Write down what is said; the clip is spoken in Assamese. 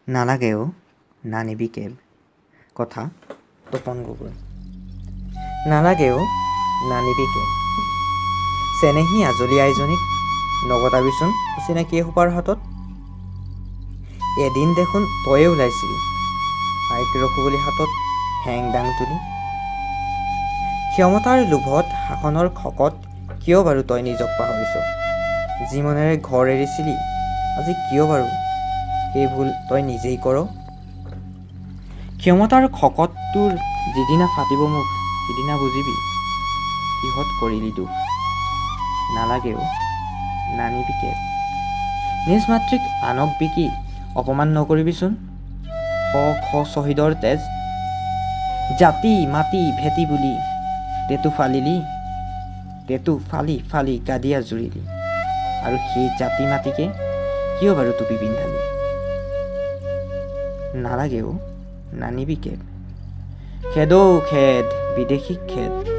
নালাগেও নানিবি কেব। কথা তপন গগৈ। নালাগেও নানিবি কেব। চেনেহী আজলি আইজনীক নগতাবিচোন অচিনাকি এসোপাৰ হাতত। এদিন দেখোন তয়ে ওলাইছিলি আইক ৰখো বুলি হাতত হেং দাং তুলি। ক্ষমতাৰ লোভত শাসনৰ খকত কিয় বাৰু তই নিজক পাহৰিছ? যি মনেৰে ঘৰ এৰিছিলি আজি কিয় বাৰু সেই ভুল তই নিজেই কৰ? ক্ষমতাৰ খকত তোৰ যিদিনা ফাটিব মুখ সিদিনা বুজিবি কিহত কৰিলি দুখ। নালাগেও নানিবি কেব। নিজ মাতৃক আনক বিকি অপমান নকৰিবিচোন। শ শ শ্বহীদৰ তেজ জাতি মাটি ভেটি বুলি তেটো ফালি ফালি গাদিয়া জুৰিলি। আৰু সেই জাতি মাটিকে কিয় বাৰু টুপি পিন্ধালি? নালাগেও নানিবি কেব। খেদৌ খেদ বিদেশী খেদ।